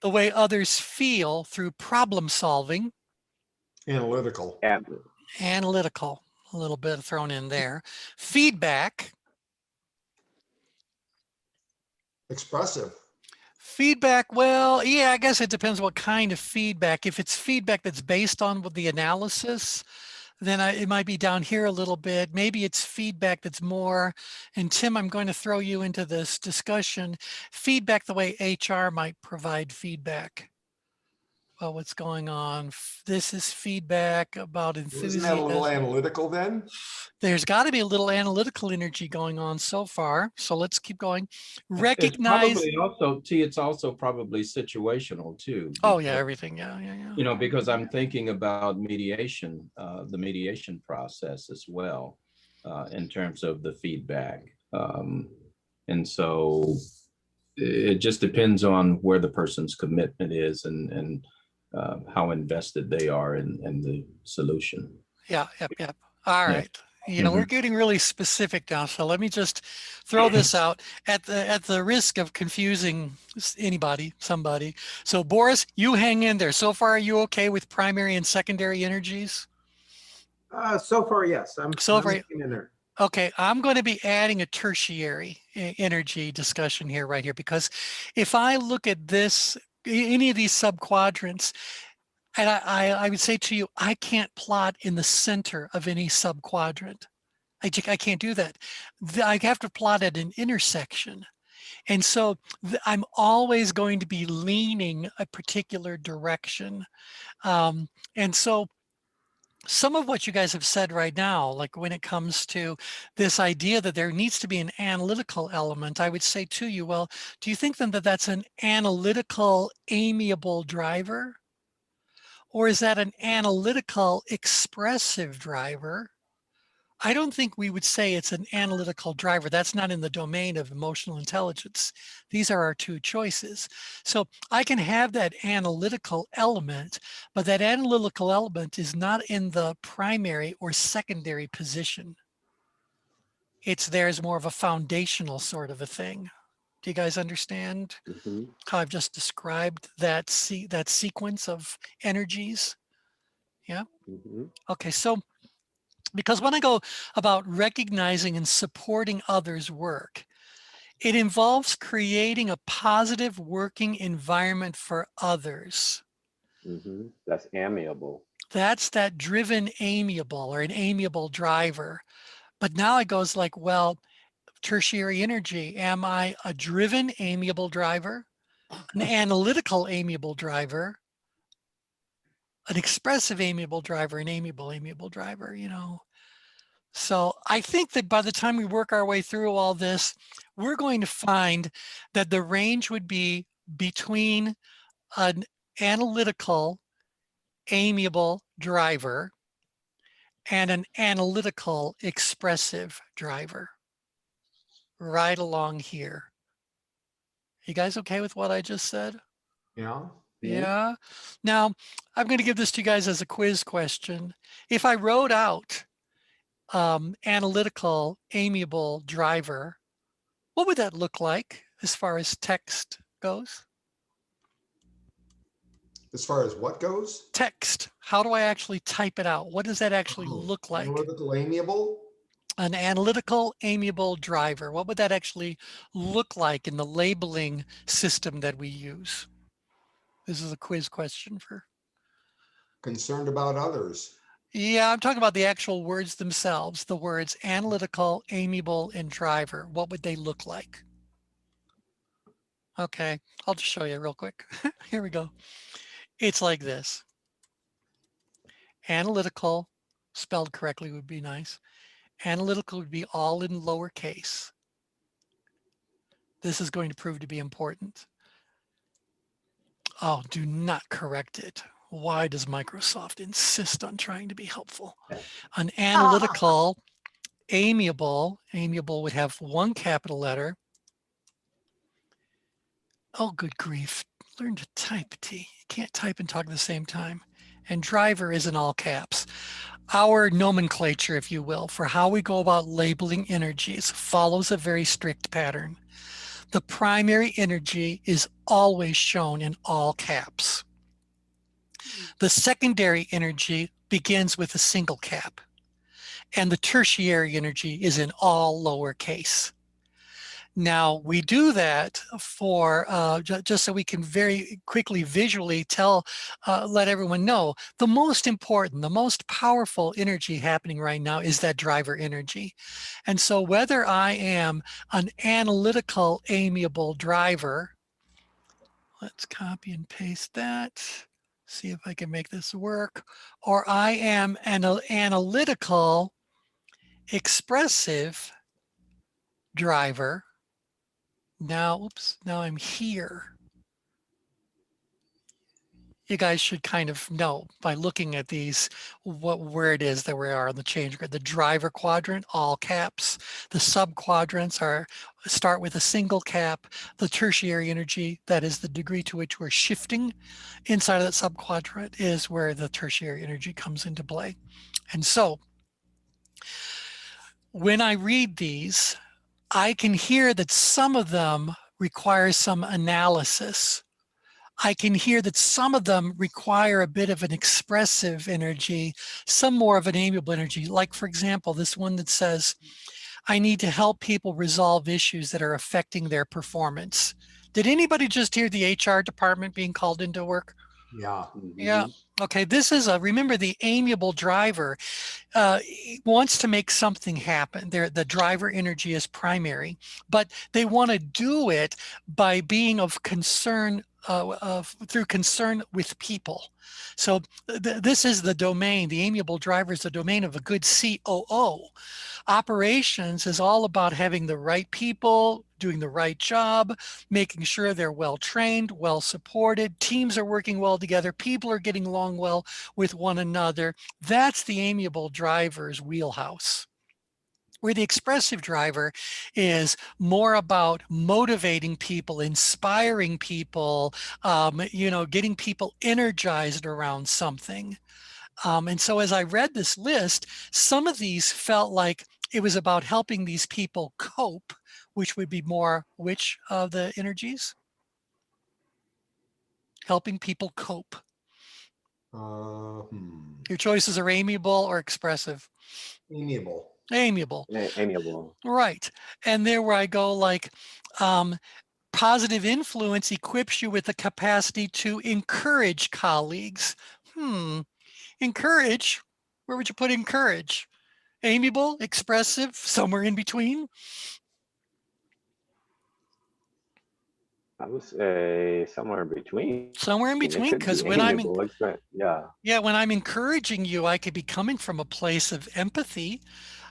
The way others feel through problem solving. Analytical. Analytical, a little bit thrown in there. Feedback. Expressive. Feedback, well, yeah, I guess it depends what kind of feedback. If it's feedback that's based on the analysis, then it might be down here a little bit. Maybe it's feedback that's more, and Tim, I'm going to throw you into this discussion, feedback the way HR might provide feedback. Well, what's going on? This is feedback about Isn't that a little enthusiasm. analytical then? There's got to be a little analytical energy going on so far. So let's keep going. It's Recognize. probably also, T, it's also probably situational too. Oh yeah, because, everything. Yeah. you know, because I'm thinking about mediation, the mediation process as well, in terms of the feedback. And so it just depends on where the person's commitment is and how invested they are in the solution. Yeah, yep. All Yeah. right. You know, we're getting really specific now, so let me just throw this out at the risk of confusing somebody. So Boris, you hang in there. So far, are you okay with primary and secondary energies? So far, yes, I'm Far, hanging in there. okay, I'm going to be adding a tertiary energy discussion here, right here, because if I look at this, any of these subquadrants, and I would say to you, I can't plot in the center of any subquadrant. I can't do that. I have to plot at an intersection. And so I'm always going to be leaning a particular direction. And so some of what you guys have said right now, like when it comes to this idea that there needs to be an analytical element, I would say to you, well, do you think then that that's an analytical, amiable driver? Or is that an analytical, expressive driver? I don't think we would say it's an analytical driver. That's not in the domain of emotional intelligence. These are our two choices. So I can have that analytical element, but that analytical element is not in the primary or secondary position. It's there as more of a foundational sort of a thing. Do you guys understand how I've just described that sequence of energies? Yeah. Okay, so because when I go about recognizing and supporting others' work, it involves creating a positive working environment for others. That's amiable. That's that driven amiable or an amiable driver. But now it goes like, well, tertiary energy, am I a driven amiable driver, an analytical amiable driver, an expressive amiable driver, an amiable driver, you know? So I think that by the time we work our way through all this, we're going to find that the range would be between an analytical, amiable driver and an analytical, expressive driver, right along here. You guys okay with what I just said? Yeah. Yeah. Now, I'm going to give this to you guys as a quiz question. If I wrote out analytical, amiable driver, what would that look like as far as text goes? As far as what goes? Text. How do I actually type it out? What does that actually look like? Analytical, amiable. An analytical, amiable driver. What would that actually look like in the labeling system that we use? This is a quiz question for. Concerned about others. Yeah, I'm talking about the actual words themselves, the words analytical, amiable, and driver. What would they look like? Okay, I'll just show you real quick. Here we go. It's like this. Analytical, spelled correctly would be nice. Analytical would be all in lowercase. This is going to prove to be important. Oh, do not correct it. Why does Microsoft insist on trying to be helpful? An analytical, amiable would have one capital letter. Oh, good grief. Learn to type, T. You can't type and talk at the same time. And driver is in all caps. Our nomenclature, if you will, for how we go about labeling energies follows a very strict pattern. The primary energy is always shown in all caps. The secondary energy begins with a single cap, and the tertiary energy is in all lowercase. Now, we do that for just so we can very quickly visually let everyone know the most important, the most powerful energy happening right now is that driver energy. And so whether I am an analytical, amiable driver, let's copy and paste that, see if I can make this work, or I am an analytical, expressive driver. Now, oops, now I'm here. you guys should kind of know by looking at these where it is that we are on the change grid. The driver quadrant, all caps. The sub quadrants start with a single cap. The tertiary energy, that is the degree to which we're shifting inside of that sub quadrant, is where the tertiary energy comes into play. And so when I read these, I can hear that some of them require some analysis. I can hear that some of them require a bit of an expressive energy, some more of an amiable energy. Like, for example, this one that says, I need to help people resolve issues that are affecting their performance. Did anybody just hear the HR department being called into work? Yeah. Yeah. Okay. This is remember, the amiable driver wants to make something happen. The driver energy is primary, but they want to do it by being of concern through concern with people. So this is the domain. The amiable driver is the domain of a good COO. Operations is all about having the right people, doing the right job, making sure they're well trained, well supported, teams are working well together, people are getting along well with one another. That's the amiable driver's wheelhouse. Where the expressive driver is more about motivating people, inspiring people, getting people energized around something. And so as I read this list, some of these felt like it was about helping these people cope, which would be more which of the energies? Helping people cope. Your choices are amiable or expressive. Amiable. Amiable. Amiable. Right. And there where I go like, positive influence equips you with the capacity to encourage colleagues. Encourage, where would you put encourage? Amiable, expressive, somewhere in between? I would say somewhere in between. Somewhere in It between, could because be when I'm amiable, yeah. when I'm encouraging you, I could be coming from a place of empathy,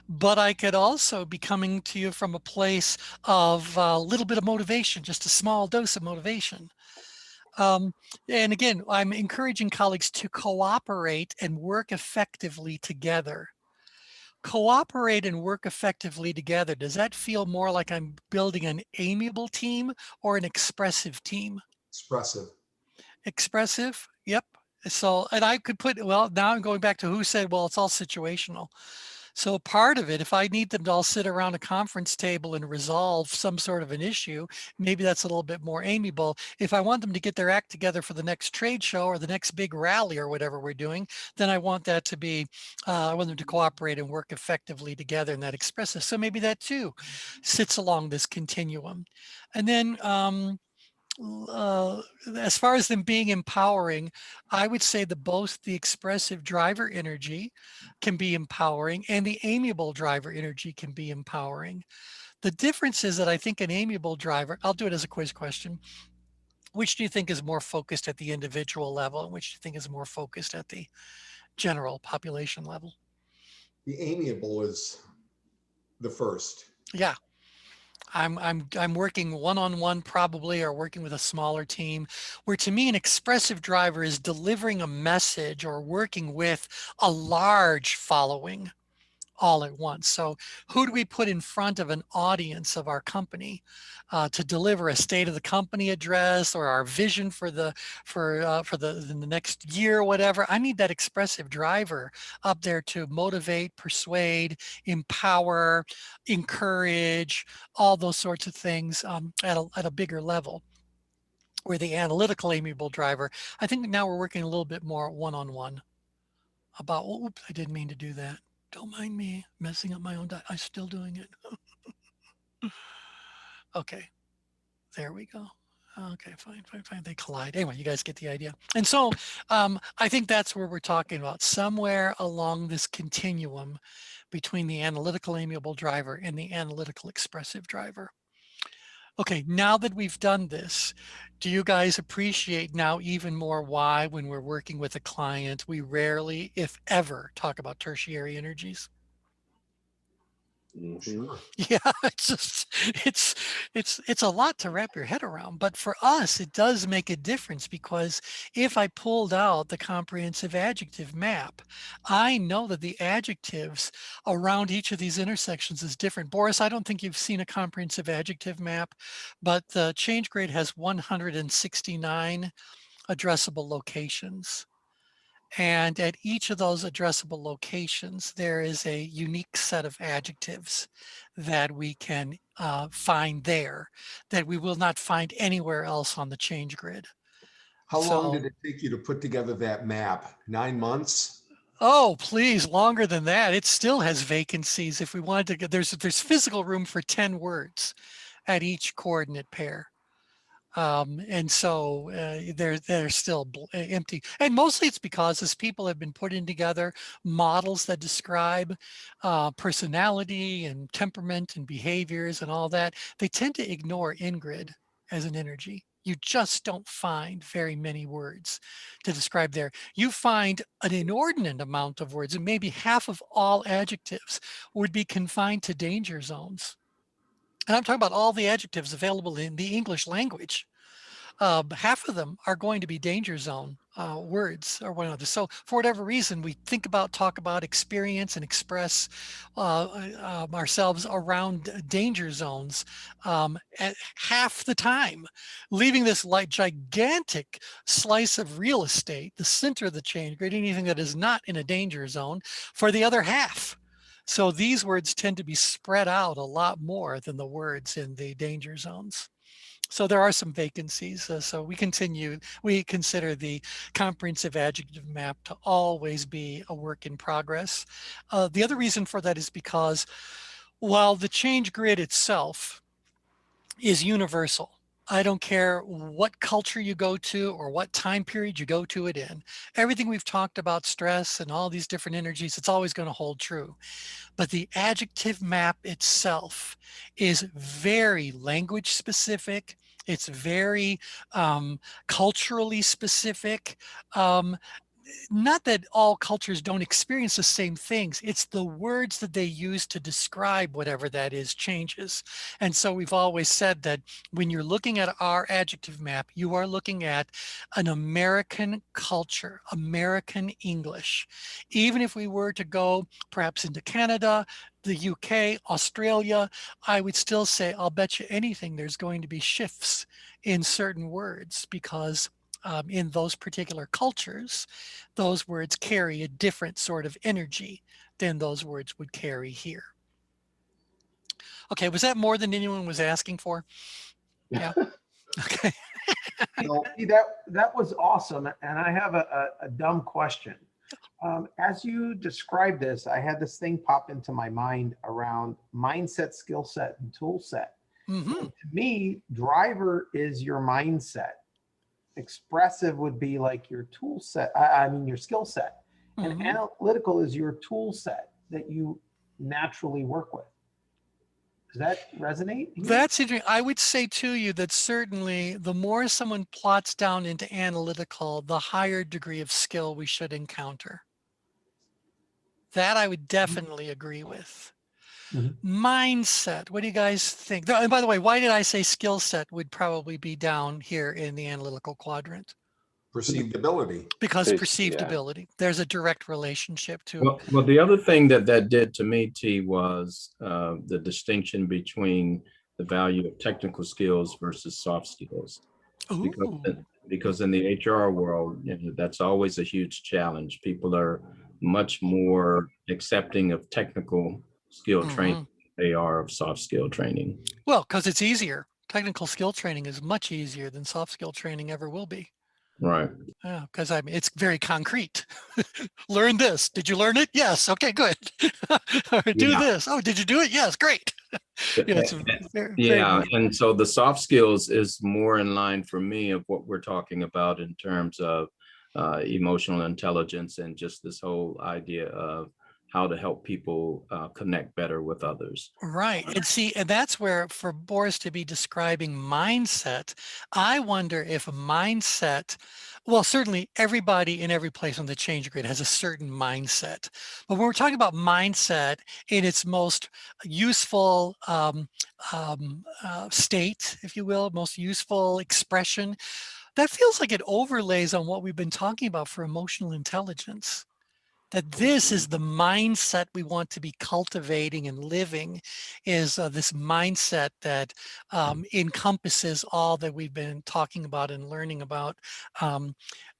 but I could also be coming to you from a place of a little bit of motivation, just a small dose of motivation. And again, I'm encouraging colleagues to cooperate and work effectively together. Cooperate and work effectively together. Does that feel more like I'm building an amiable team or an expressive team? Expressive. Expressive? Yep. So, and I could put, well, now I'm going back to who said, well, it's all situational. So part of it, if I need them to all sit around a conference table and resolve some sort of an issue, maybe that's a little bit more amiable. If I want them to get their act together for the next trade show or the next big rally or whatever we're doing, then I want that to be, I want them to cooperate and work effectively together, and that expressive. So maybe that too sits along this continuum. And then as far as them being empowering, I would say that both the expressive driver energy can be empowering and the amiable driver energy can be empowering. The difference is that I think an amiable driver, I'll do it as a quiz question. Which do you think is more focused at the individual level and which do you think is more focused at the general population level? The amiable is the first. Yeah. I'm working one-on-one probably, or working with a smaller team, where to me an expressive driver is delivering a message or working with a large following all at once. So who do we put in front of an audience of our company to deliver a state of the company address or our vision for the next year or whatever? I need that expressive driver up there to motivate, persuade, empower, encourage, all those sorts of things at a bigger level. Where the analytical amiable driver, I think now we're working a little bit more one-on-one about, oh, oops, I didn't mean to do that. Don't mind me messing up my own I'm still doing it. Okay, there we go. Okay, fine. They collide. Anyway, you guys get the idea. And so I think that's where we're talking about, somewhere along this continuum between the analytical amiable driver and the analytical expressive driver. Okay, now that we've done this, do you guys appreciate now even more why when we're working with a client, we rarely, if ever, talk about tertiary energies? Mhm. Yeah, it's just it's a lot to wrap your head around. But for us, it does make a difference because if I pulled out the comprehensive adjective map, I know that the adjectives around each of these intersections is different. Boris, I don't think you've seen a comprehensive adjective map, but the ChangeGrid has 169 addressable locations. And at each of those addressable locations, there is a unique set of adjectives that we can find there that we will not find anywhere else on the change grid. How long So- did it take you to put together that map? 9 months? Oh, please, longer than that. It still has vacancies. If we wanted to get, there's physical room for 10 words at each coordinate pair. And so they're still empty. And mostly it's because as people have been putting together models that describe personality and temperament and behaviors and all that, they tend to ignore in-grid as an energy. You just don't find very many words to describe there. You find an inordinate amount of words, and maybe half of all adjectives would be confined to danger zones. And I'm talking about all the adjectives available in the English language. Half of them are going to be danger zone words or one other. So for whatever reason, we think about, talk about, experience and express ourselves around danger zones at half the time, leaving this like gigantic slice of real estate, the center of the change grid, anything that is not in a danger zone, for the other half. So these words tend to be spread out a lot more than the words in the danger zones. So there are some vacancies. So we consider the comprehensive adjective map to always be a work in progress. The other reason for that is because while the change grid itself is universal, I don't care what culture you go to or what time period you go to it in. Everything we've talked about, stress and all these different energies, it's always going to hold true. But the adjective map itself is very language specific. It's very culturally specific. Not that all cultures don't experience the same things. It's the words that they use to describe whatever that is changes. And so we've always said that when you're looking at our adjective map, you are looking at an American culture, American English. Even if we were to go perhaps into Canada, the UK, Australia, I would still say, I'll bet you anything there's going to be shifts in certain words because in those particular cultures, those words carry a different sort of energy than those words would carry here. Okay, was that more than anyone was asking for? Yeah. Okay. No, See, that was awesome. And I have a dumb question. As you described this, I had this thing pop into my mind around mindset, skill set, and tool set. Mm-hmm. To me, driver is your mindset. Expressive would be like your tool set. I mean, your skill set. And Mm-hmm. analytical is your tool set that you naturally work with. Does that resonate? That's interesting. I would say to you that certainly the more someone plots down into analytical, the higher degree of skill we should encounter. That I would definitely agree with. Mindset, what do you guys think? And by the way, why did I say skill set would probably be down here in the analytical quadrant? perceived ability. Because It's- perceived yeah. ability. There's a direct relationship to it. Well, the other thing that did to me, T, was the distinction between the value of technical skills versus soft skills. Ooh. Because in the HR world, that's always a huge challenge. People are much more accepting of technical skill training than they are of soft skill training. Well, because it's easier. Technical skill training is much easier than soft skill training ever will be. Right. Yeah, because I mean, it's very concrete. Learn this. Did you learn it? Yes. Okay, good. All right, do Yeah. this. Oh, did you do it? Yes, great. Yeah, it's Yeah, and so the soft skills is more in line for me of what we're talking about in terms of emotional intelligence and just this whole idea of how to help people connect better with others. Right. And see, and that's where for Boris to be describing mindset, I wonder if a mindset, well, certainly everybody in every place on the change grid has a certain mindset. But when we're talking about mindset in its most useful state, if you will, most useful expression, that feels like it overlays on what we've been talking about for emotional intelligence. That this is the mindset we want to be cultivating and living, is this mindset that encompasses all that we've been talking about and learning um,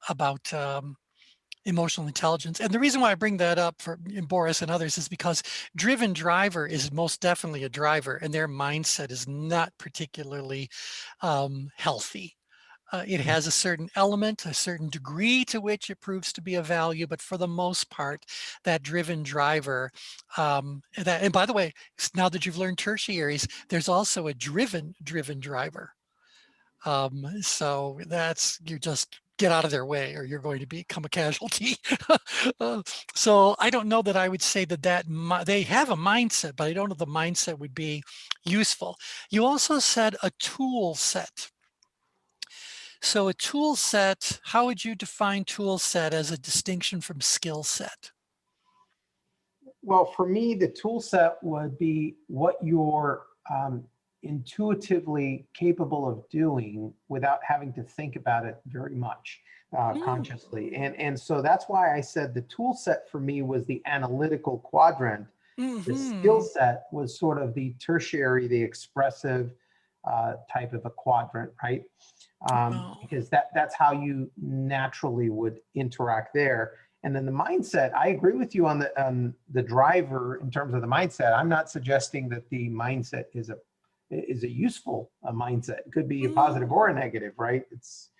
about emotional intelligence. And the reason why I bring that up for Boris and others is because driven driver is most definitely a driver, and their mindset is not particularly healthy. It has a certain element, a certain degree to which it proves to be of value, but for the most part, that driven driver, and by the way, now that you've learned tertiaries, there's also a driven driver. So that's, you just get out of their way or you're going to become a casualty. So I don't know that I would say that they have a mindset, but I don't know the mindset would be useful. You also said a tool set. So a tool set, how would you define tool set as a distinction from skill set? Well, for me, the tool set would be what you're intuitively capable of doing without having to think about it very much consciously. And so that's why I said the tool set for me was the analytical quadrant. The skill set was sort of the tertiary, the expressive type of a quadrant, right? Because that's how you naturally would interact there. And then the mindset, I agree with you on the driver in terms of the mindset. I'm not suggesting that the mindset is a useful mindset. It could be a positive or a negative, right? It's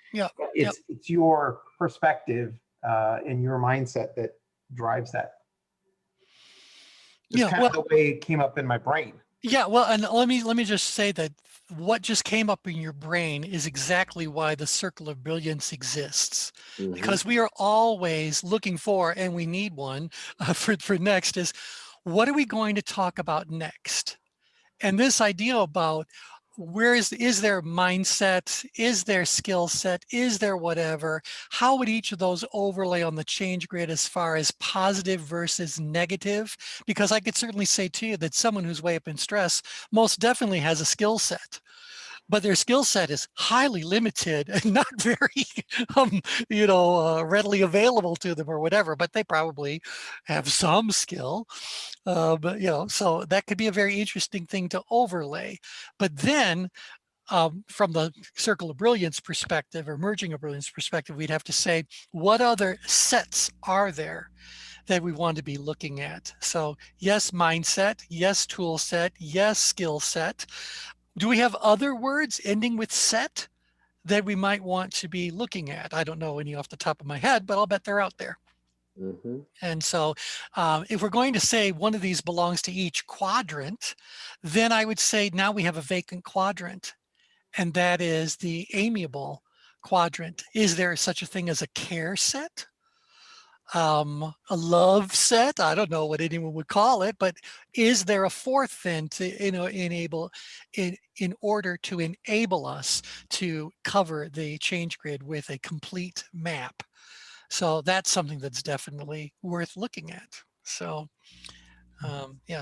your perspective and your mindset that drives that. It's kind of the way it came up in my brain. Yeah, well, and let me just say that what just came up in your brain is exactly why the circle of brilliance exists, because we are always looking for, and we need one for next, is what are we going to talk about next? And this idea about where is there mindset, is there skill set, is there whatever, how would each of those overlay on the change grid as far as positive versus negative? Because I could certainly say to you that someone who's way up in stress most definitely has a skill set, but their skill set is highly limited and not very, readily available to them or whatever, but they probably have some skill. But so that could be a very interesting thing to overlay. But then from the circle of brilliance perspective or merging of brilliance perspective, we'd have to say, what other sets are there that we want to be looking at? So yes, mindset, yes, tool set, yes, skill set. Do we have other words ending with set that we might want to be looking at? I don't know any off the top of my head, but I'll bet they're out there. And so if we're going to say one of these belongs to each quadrant, then I would say now we have a vacant quadrant, and that is the amiable quadrant. Is there such a thing as a care set? A love set? I don't know what anyone would call it, but is there a fourth then to enable in order to enable us to cover the change grid with a complete map? So that's something that's definitely worth looking at. So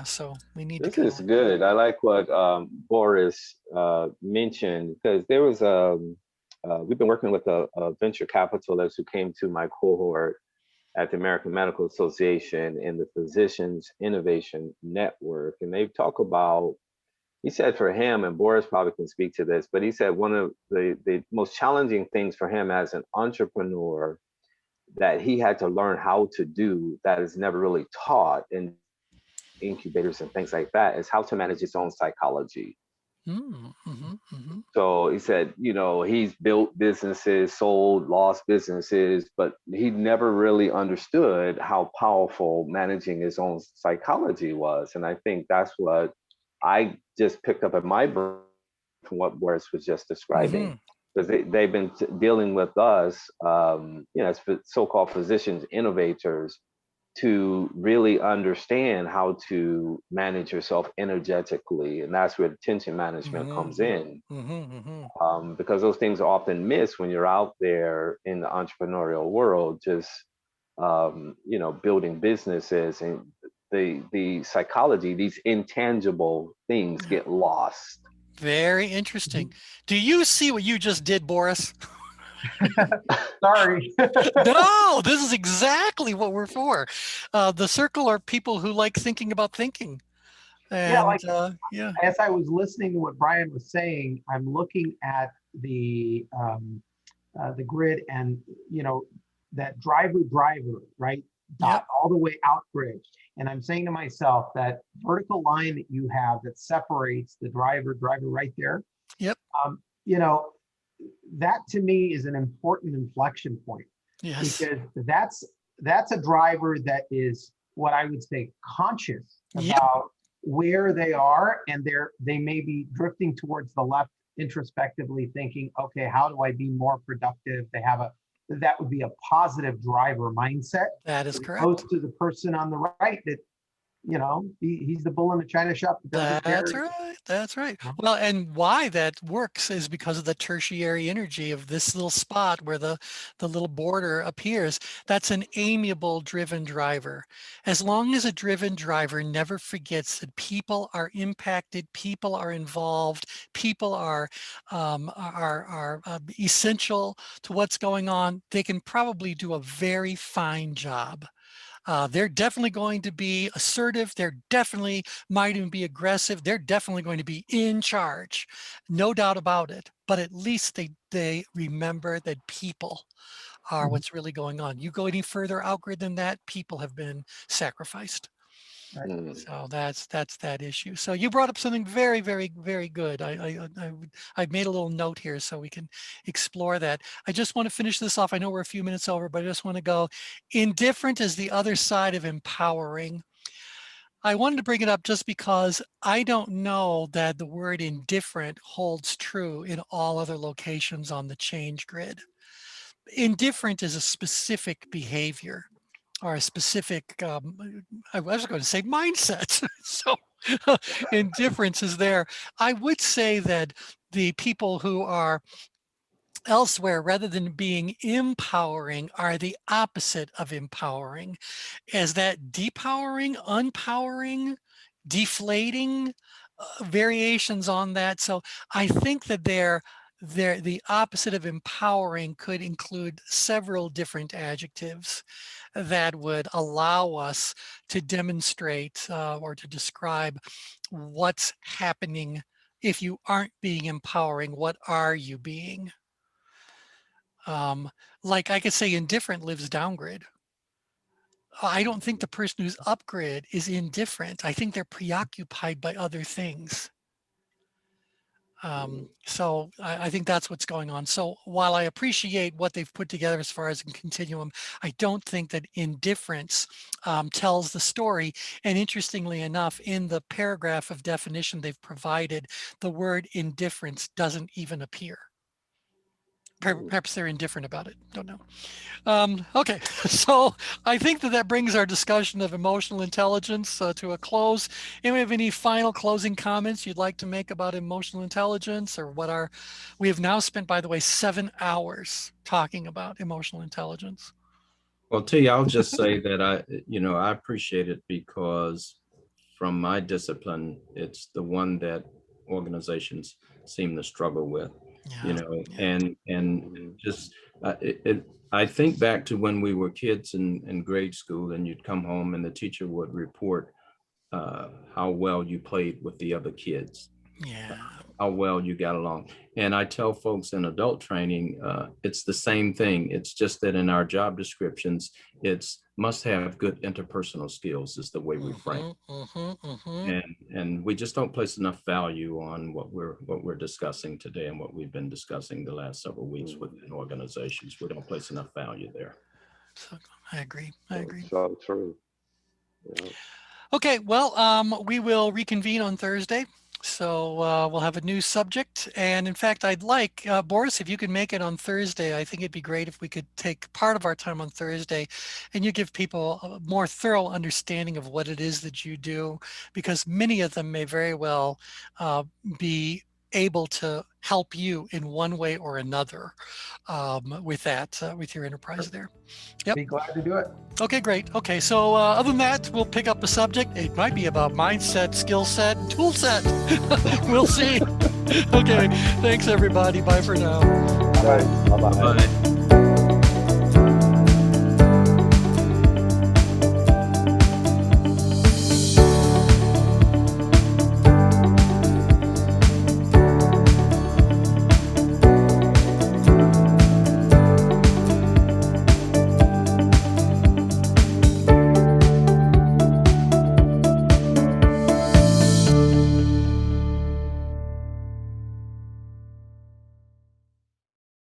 so we need This to is good. I like what Boris mentioned, because there was we've been working with a venture capitalist who came to my cohort at the American Medical Association and the Physicians Innovation Network, and they talk about. He said for him, and Boris probably can speak to this, but he said one of the most challenging things for him as an entrepreneur that he had to learn how to do that is never really taught in incubators and things like that is how to manage his own psychology. So he said, he's built businesses, sold, lost businesses, but he never really understood how powerful managing his own psychology was. And I think that's what I just picked up in my brain from what Boris was just describing. Because they've been dealing with us, as so-called physicians innovators, to really understand how to manage yourself energetically. And that's where the tension management comes in. Because those things are often missed when you're out there in the entrepreneurial world, just building businesses, and the psychology, these intangible things get lost. Very interesting. Do you see what you just did, Boris? Sorry. No, this is exactly what we're for. The circle are people who like thinking about thinking. Yeah, And like as I was listening to what Brian was saying, I'm looking at the grid, and that driver, right? Dot all the way out grid. And I'm saying to myself, that vertical line that you have that separates the driver right there. Yep. That to me is an important inflection point. Yes. Because that's a driver that is what I would say conscious about where they are, and they may be drifting towards the left introspectively, thinking, okay, how do I be more productive? That would be a positive driver mindset. That is correct. Opposed to the person on the right that, he's the bull in the china shop. That's right. That's right. Well, and why that works is because of the tertiary energy of this little spot where the little border appears. That's an amiable, driven driver. As long as a driven driver never forgets that people are impacted, people are involved, people are essential to what's going on, they can probably do a very fine job. They're definitely going to be assertive. They're definitely might even be aggressive. They're definitely going to be in charge, no doubt about it. But at least they remember that people are what's really going on. You go any further outgrid than that, people have been sacrificed. Right. So that's that issue. So you brought up something very, very, very good. I made a little note here so we can explore that. I just want to finish this off. I know we're a few minutes over, but I just want to go. Indifferent is the other side of empowering. I wanted to bring it up just because I don't know that the word indifferent holds true in all other locations on the ChangeGrid. Indifferent is a specific behavior, or a specific, I was going to say mindset. So indifference is there. I would say that the people who are elsewhere, rather than being empowering, are the opposite of empowering. Is that depowering, unpowering, deflating, variations on that? So I think that the opposite of empowering could include several different adjectives that would allow us to demonstrate or to describe what's happening. If you aren't being empowering, what are you being? Like I could say indifferent lives downgrid. I don't think the person who's upgrid is indifferent. I think they're preoccupied by other things. So I think that's what's going on. So while I appreciate what they've put together as far as a continuum, I don't think that indifference tells the story. And interestingly enough, in the paragraph of definition they've provided, the word indifference doesn't even appear. Perhaps they're indifferent about it. Don't know. Okay, so I think that brings our discussion of emotional intelligence to a close. Anyone have any final closing comments you'd like to make about emotional intelligence, or we have now spent, by the way, 7 hours talking about emotional intelligence. Well, T, I'll just say that I appreciate it because from my discipline, it's the one that organizations seem to struggle with. And just I think back to when we were kids in grade school, and you'd come home and the teacher would report how well you played with the other kids, how well you got along. And I tell folks in adult training, it's the same thing. It's just that in our job descriptions, it's must have good interpersonal skills is the way we frame. And we just don't place enough value on what we're discussing today and what we've been discussing the last several weeks within organizations. We don't place enough value there. So, I agree. So true. Okay, well, we will reconvene on Thursday So we'll have a new subject. And in fact, I'd like, Boris, if you could make it on Thursday, I think it'd be great if we could take part of our time on Thursday and you give people a more thorough understanding of what it is that you do, because many of them may very well be able to help you in one way or another with that, with your enterprise there. Yep. Be glad to do it. Okay, great. Okay, so other than that, we'll pick up a subject. It might be about mindset, skill set, tool set. We'll see. Okay, thanks everybody. Bye for now. Bye. Bye-bye. Bye.